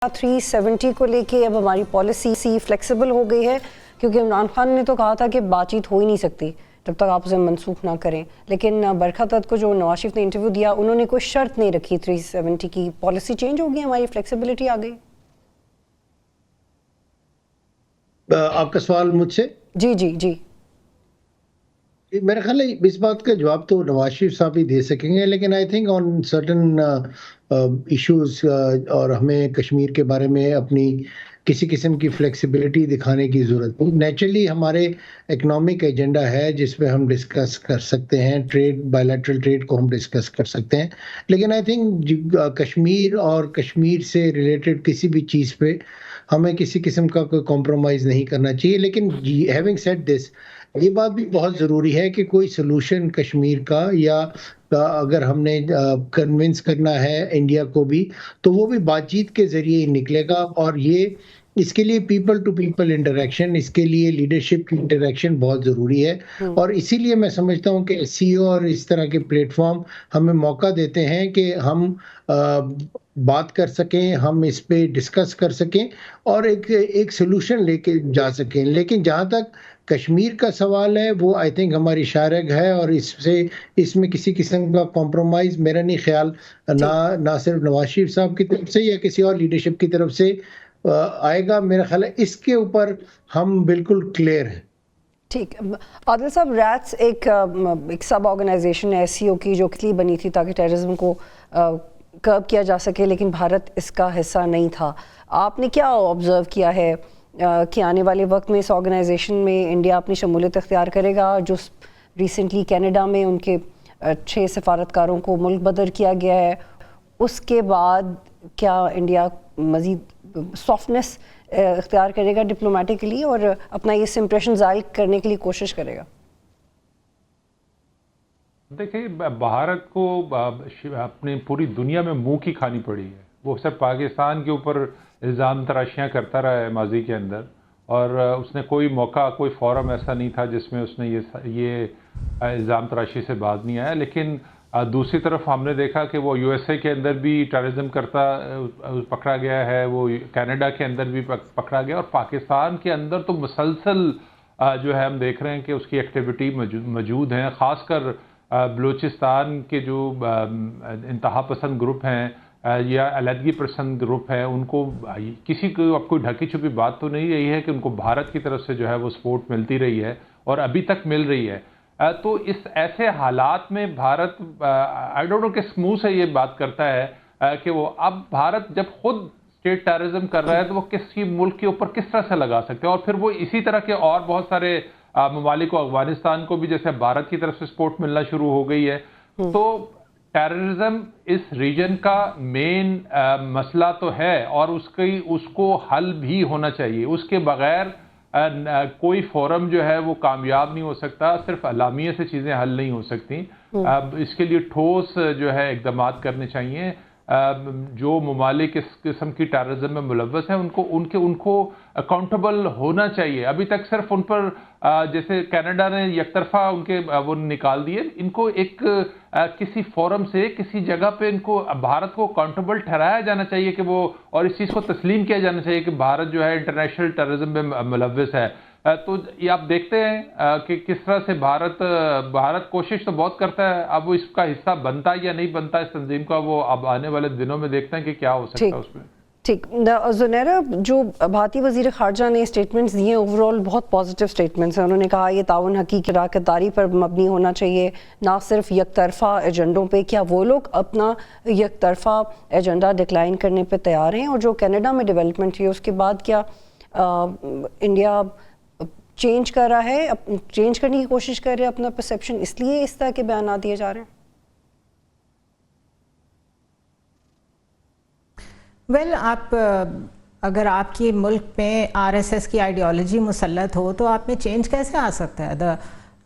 370 کو لے کے اب ہماری پالیسی فلیکسیبل ہو گئی ہے، کیونکہ عمران خان نے تو کہا تھا کہ بات چیت ہو ہی نہیں سکتی جب تک آپ اسے منسوخ نہ کریں، لیکن برکھا دت کو جو نواز شریف نے انٹرویو دیا انہوں نے کوئی شرط نہیں رکھی 370 کی. پالیسی چینج ہو گئی، ہماری فلیکسیبلٹی آ گئی. آپ کا سوال مجھ سے؟ جی میرا خیال ہے اس بات کا جواب تو نواز شریف صاحب ہی دے سکیں گے، لیکن I think on certain issues اور ہمیں کشمیر کے بارے میں اپنی کسی قسم کی فلیکسیبلٹی دکھانے کی ضرورت ہے. نیچرلی ہمارے اکنامک ایجنڈا ہے جس پہ ہم ڈسکس کر سکتے ہیں، ٹریڈ، بائیلیٹرل ٹریڈ کو ہم ڈسکس کر سکتے ہیں، لیکن آئی تھنک کشمیر اور کشمیر سے ریلیٹڈ کسی بھی چیز پہ ہمیں کسی قسم کا کوئی کمپرومائز نہیں کرنا چاہیے. لیکن ہیونگ سیڈ دس، یہ بات بھی بہت ضروری ہے کہ کوئی سلوشن کشمیر کا، یا اگر ہم نے کنونس کرنا ہے انڈیا کو بھی، تو وہ بھی بات چیت کے ذریعے ہی نکلے گا. اور یہ اس کے لیے پیپل ٹو پیپل انٹریکشن، اس کے لیے لیڈرشپ کی انٹریکشن بہت ضروری ہے. اور اسی لیے میں سمجھتا ہوں کہ ایس سی او اور اس طرح کے پلیٹ فارم ہمیں موقع دیتے ہیں کہ ہم بات کر سکیں، ہم اس پہ ڈسکس کر سکیں اور ایک سلوشن لے کے جا سکیں. لیکن جہاں تک کشمیر کا سوال ہے، وہ آئی تھنک ہماری شارگ ہے، اور اس میں کسی قسم کا کمپرومائز میرا نہیں خیال نہ صرف نواز شریف صاحب کی طرف سے یا کسی اور لیڈرشپ کی طرف سے آئے گا. میرا خیال ہے اس کے اوپر ہم بالکل کلیئر ہیں. ٹھیک. عادل صاحب، ریٹس ایک سب آرگنائزیشن ہے ایس سی او کی جو کلی بنی تھی تاکہ ٹیررزم کو کرب کیا جا سکے، لیکن بھارت اس کا حصہ نہیں تھا. آپ نے کیا آبزرو کیا ہے کہ آنے والے وقت میں اس آرگنائزیشن میں انڈیا اپنی شمولیت اختیار کرے گا؟ جو ریسنٹلی کینیڈا میں ان کے 6 سفارتکاروں کو ملک بدر کیا گیا ہے، اس کے بعد کیا انڈیا مزید سافٹنس اختیار کرے گا ڈپلومیٹکلی اور اپنا یہ امپریشن ظاہر کرنے کے لیے کوشش کرے گا؟ دیکھیں، بھارت کو اپنی پوری دنیا میں منہ کی کھانی پڑی ہے. وہ صرف پاکستان کے اوپر الزام تراشیاں کرتا رہا ہے ماضی کے اندر، اور اس نے کوئی موقع، کوئی فورم ایسا نہیں تھا جس میں اس نے یہ الزام تراشی سے باز نہیں آیا. لیکن دوسری طرف ہم نے دیکھا کہ وہ یو ایس اے کے اندر بھی ٹیررزم کرتا پکڑا گیا ہے، وہ کینیڈا کے اندر بھی پکڑا گیا، اور پاکستان کے اندر تو مسلسل جو ہے ہم دیکھ رہے ہیں کہ اس کی ایکٹیویٹی موجود ہیں. خاص کر بلوچستان کے جو انتہا پسند گروپ ہیں یا علیحدگی پسند گروپ ہیں، ان کو کسی کو اب کوئی ڈھکی چھپی بات تو نہیں رہی ہے کہ ان کو بھارت کی طرف سے جو ہے وہ سپورٹ ملتی رہی ہے اور ابھی تک مل رہی ہے. تو اس ایسے حالات میں بھارت آئی ڈونٹ نو کس منہ سے یہ بات کرتا ہے کہ وہ اب بھارت جب خود اسٹیٹ ٹیررزم کر رہا ہے تو وہ کسی ملک کے اوپر کس طرح سے لگا سکتے ہیں. اور پھر وہ اسی طرح کے اور بہت سارے ممالک کو، افغانستان کو بھی جیسے بھارت کی طرف سے سپورٹ ملنا شروع ہو گئی ہے. تو ٹیررزم اس ریجن کا مین مسئلہ تو ہے، اور اس کو حل بھی ہونا چاہیے. اس کے بغیر کوئی فورم جو ہے وہ کامیاب نہیں ہو سکتا. صرف اعلامیے سے چیزیں حل نہیں ہو سکتی. اس کے لیے ٹھوس جو ہے اقدامات کرنے چاہیے. جو ممالک اس قسم کی ٹیررزم میں ملوث ہیں ان کو اکاؤنٹیبل ہونا چاہیے. ابھی تک صرف ان پر جیسے کینیڈا نے یک طرفہ ان کے وہ نکال دیے، ان کو ایک کسی فورم سے کسی جگہ پہ ان کو بھارت کو اکاؤنٹیبل ٹھہرایا جانا چاہیے کہ وہ، اور اس چیز کو تسلیم کیا جانا چاہیے کہ بھارت جو ہے انٹرنیشنل ٹیررزم میں ملوث ہے. تو یہ آپ دیکھتے ہیں کہ کس طرح سے بھارت کوشش تو بہت کرتا ہے. اب وہ اس کا حصہ بنتا یا نہیں بنتا اس تنظیم کا، وہ اب آنے والے دنوں میں دیکھتے ہیں کہ کیا ہو سکتا ہے اس میں. ٹھیک. زنیرہ، جو بھارتی وزیر خارجہ نے اسٹیٹمنٹس دیے اوور آل بہت پازیٹیو اسٹیٹمنٹس ہیں. انہوں نے کہا یہ تعاون حقیقی شراکت داری پر مبنی ہونا چاہیے، نہ صرف یک طرفہ ایجنڈوں پہ. کیا وہ لوگ اپنا یک طرفہ ایجنڈا ڈکلائن کرنے پہ تیار ہیں؟ اور جو کینیڈا میں ڈیولپمنٹ ہوئی اس کے بعد کیا انڈیا چینج کر رہا ہے، چینج کرنے کی کوشش کر رہے ہیں اپنا پرسیپشن، اس لیے اس طرح کے بیانات دیے جا رہے ہیں؟ آپ اگر آپ کی ملک میں آر ایس ایس کی آئیڈیالوجی مسلط ہو تو آپ میں چینج کیسے آ سکتا ہے؟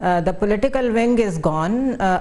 the political wing is gone.